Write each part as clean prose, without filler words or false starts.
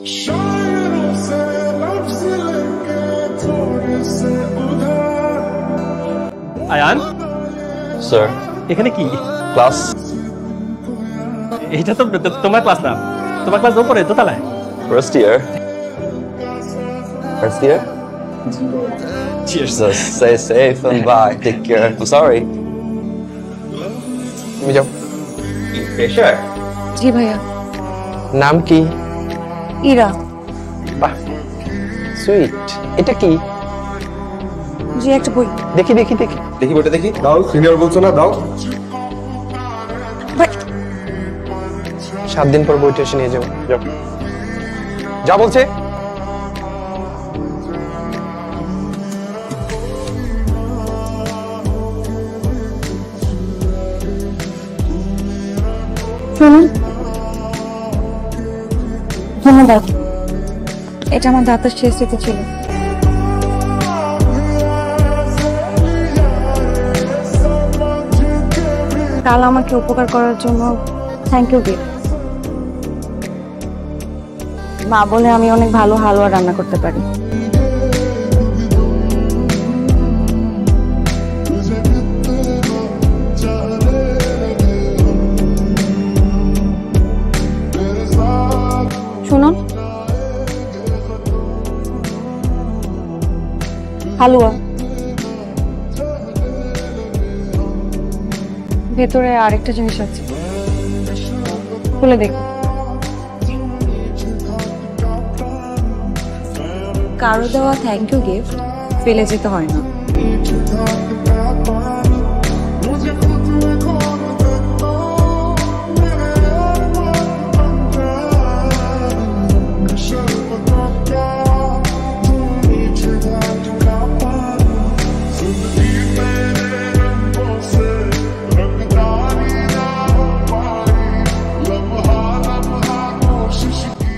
Ayaan sir, এখানে কি class? এটা তো তোমার ক্লাস না, তোমার ক্লাস উপরে দোতলায়। First year? First year? Cheers. So stay safe and bye. Take care. I'm sorry. তুমি যাও। প্রেশার? জি ভাইয়া। নাম কি? ইরা। বাহ, সুইট। এটা কি? জি একটা বই। দেখি দেখি দেখি দেখি বইটা দেখি। দাও, সিনিয়র বলছো না, দাও। 7 দিন পর বইটা এসে নিয়ে যাবো। যাও, যা বলছে। শুনুন, ধন্যবাদ। এটা আমার দাতার শেষ স্মৃতি ছিল। কাল আমাকে উপকার করার জন্য থ্যাংক ইউ গিফট। মা বলে আমি অনেক ভালো হালুয়া রান্না করতে পারি। শুনুন, হালুয়া ভেতরে আরেকটা জিনিস আছে, খুলে দেখ। কারো দেওয়া থ্যাংক ইউ গিফট ফেলে যেতে হয় না।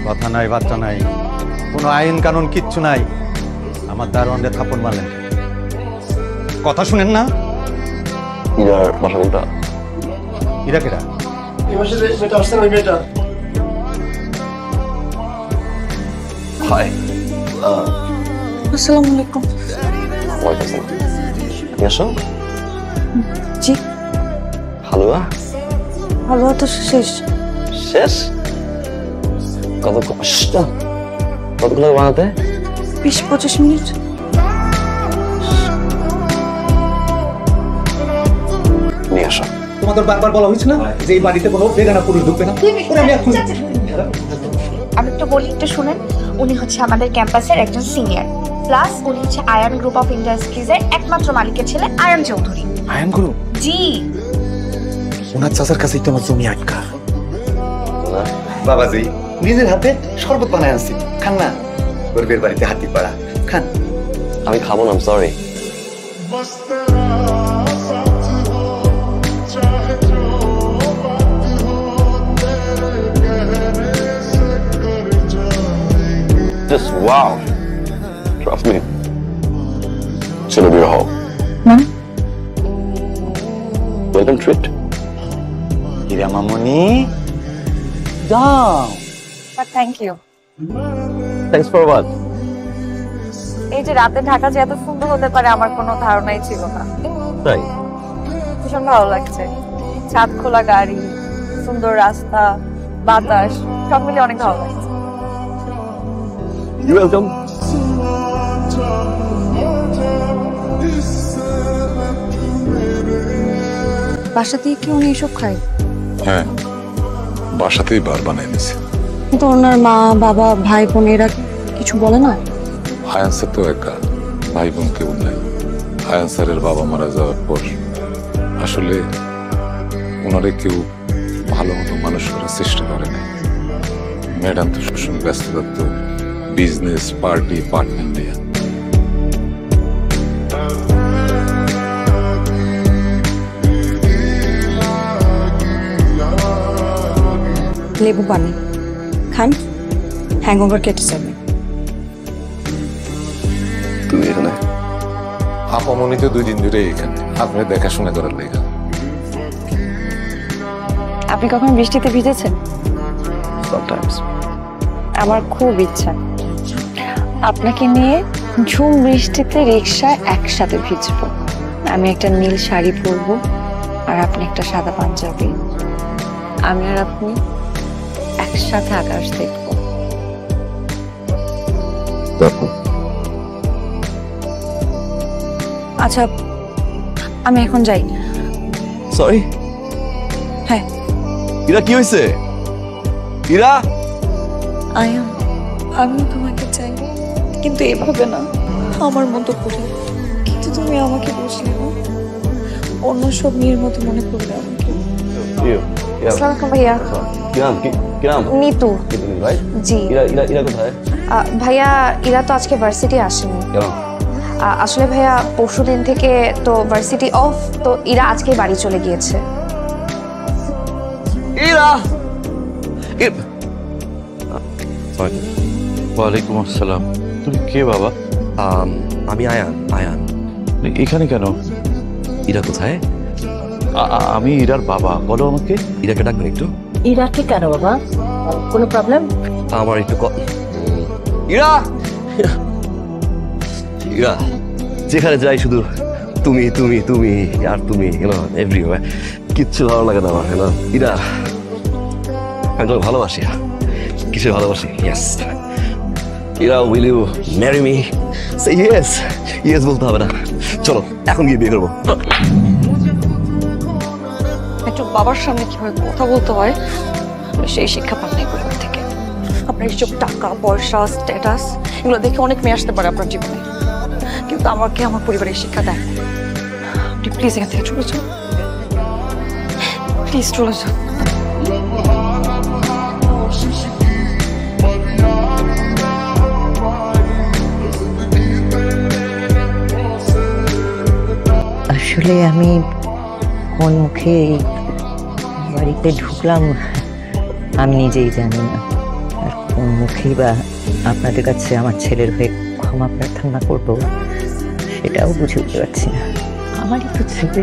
কথা নাই, বার্তা নাই, কোনো আইন কানুন কিচ্ছু নাই। আমার দারোয়ানরে থাপ্পড় মারলেন, কথা শুনেন না? ইরার বাসা কোনটা? ইরা কেডা? হাই। আসসালামু আলাইকুম। ওয়ালাইকুম আসসালাম। তুমি আসো। জি। হালুয়া? হালুয়া তো শেষ। শেষ? কতগুলো বানাতে? 20-25 মিনিট। নিয়ে আসো। তোমাদের বারবার বলা হয়েছে না যে এই বাড়িতে কোনো বেগানা পুরুষ ঢুকবে না? আমি একটু বলি, একটু শুনেন। উনি হচ্ছে আমাদের ক্যাম্পাসের একজন সিনিয়র, প্লাস উনি হচ্ছে আয়ান গ্রুপ অফ ইন্ডাস্ট্রিজের একমাত্র মালিকের ছেলে আয়ান চৌধুরী। আয়ান গ্রুপ? জি। ওনার চাচার কাছেই তো আমার জমি আটকা। বাবাজি নিজের হাতে শরবত বানায় আনছি, খান না। গরিবের বাড়িতে হাতি পাড়া, খান। আমি খাবো না, sorry. Just wow. Trust me. It's gonna be a home. Welcome treat. Ira মামনি, যাও। Thank you. Thanks for what? এই যে রাতে ঢাকা যে এত সুন্দর হতে পারে আমার কোনো ধারণাই ছিল না। তাই? ভীষণ ভালো লাগছে। ছাদ খোলা গাড়ি, সুন্দর রাস্তা, বাতাস, সব মিলে অনেক ভালো লাগছে। You're welcome. বাসাতেই কি উনি এসব খায়? হ্যাঁ, বাসাতেই বার বানাই নিছে। কিন্তু ওনার মা, বাবা, ভাই বোন এরা কিছু বলে না? হায়ান স্যার তো একা, ভাই বোন কেউ নাই। হায়ান স্যারের বাবা মারা যাওয়ার পর আসলে ওনারে কেউ ভালো মতো মানুষ করার চেষ্টা করে না। ম্যাডাম তো সবসময় ব্যস্ত থাকতো বিজনেস, পার্টি, পার্টনার নিয়ে। লেবু পানি খান, হ্যাংওভার কেটে যাবে। তুমি এখানে? আপামনি তো 2 দিন ধরে এখানে, আপনার দেখাশোনা করার লেগে। আপনি কখন বৃষ্টিতে ভিজেছেন? Sometimes. আমার খুব ইচ্ছা আপনাকে নিয়ে ঝুম বৃষ্টিতে রিক্সায় একসাথে ভিজবো। আমি একটা নীল শাড়ি পরবো আর আপনি একটা সাদা পাঞ্জাবি। আমি আর আপনি একসাথে আকাশ দেখবো। আচ্ছা, আমি এখন যাই। সরি। হ্যাঁ। ইরা, কি হয়েছে? ইরা, আয়ান, আমিও তোমাকে চাই, কিন্তু এভাবে না, আমার মতো করে। কিন্তু তুমি আমাকে বুঝলে না, অন্য সব মেয়ের মতো মনে করলে আমাকে। আসসালামু আলাইকুম ভাইয়া। কি নাম? নিতু। রাইট? জি। ইরা কোথায়? ভাইয়া ইরা তো আজকে ভার্সিটি আসেনি। কেন? আসলে ভাইয়া পরশুদিন থেকে তো ভার্সিটি অফ, তো ইরা আজকেই বাড়ি চলে গিয়েছে। ইরা, ওয়ালাইকুম আসসালাম। তুমি কে বাবা? আমি আয়ান। এখানে কেন? ইরা কোথায়? আমি ইরার বাবা। বলো আমাকে। ইরাকে ডাকবেন একটু। ইরাকে কেন বাবা? কোনো প্রবলেম? আমার একটু ইরা, ইরা, যেখানে যাই শুধু তুমি তুমি তুমি আর তুমি, এভরিওয়্যার। কিচ্ছু ভালো লাগে না আমার। ইরা, আমি তোমাকে ভালোবাসি। কিসে ভালোবাসি? Yes. Ira, will you marry me? সে ইয়েস। ইয়েস বলতে হবে না, চলো এখন গিয়ে বিয়ে করবো। একটু বাবার সামনে কিভাবে কথা বলতে হয় সেই শিক্ষা পান নাই পরিবার থেকে। আপনার এইসব টাকা পয়সা স্ট্যাটাস এগুলো দেখে অনেক মেয়ে আসতে পারে আপনার জীবনে, কিন্তু আমাকে আমার পরিবারের শিক্ষা দেয়। আপনি প্লিজ এখান থেকে চলে যান, প্লিজ চলে যান। আসলে আমি কোন মুখে এই বাড়িতে ঢুকলাম আমি নিজেই জানি না, আর কোন মুখেই বা আপনাদের কাছে আমার ছেলের হয়ে ক্ষমা প্রার্থনা করবো সেটাও বুঝে উঠতে পারছি না। আমারই তো ছেলে,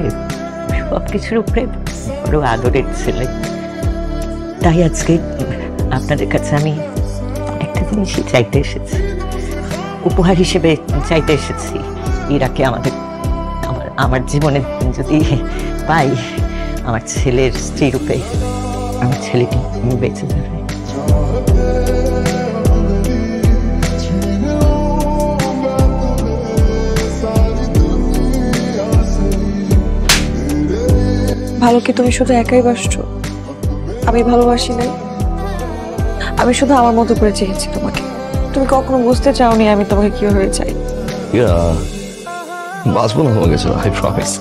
সব কিছুর উপরে বড় আদরের ছেলে, তাই আজকে আপনাদের কাছে আমি একটা জিনিসই চাইতে এসেছি, উপহার হিসেবে চাইতে এসেছি। ইরাকে আমার জীবনে যদি পাই, আমার ছেলের স্ত্রী রূপে আমার ছেলেটি বেঁচে যাবে। ভালো কি তুমি শুধু একাই বাসছো? আমি ভালোবাসি নাই, আমি শুধু আমার মতো করে চেয়েছি তোমাকে। তুমি কখনো বুঝতে চাওনি আমি তোমাকে কিভাবে চাই। বাঁচবো না তোমার কাছে, আই প্রমিস।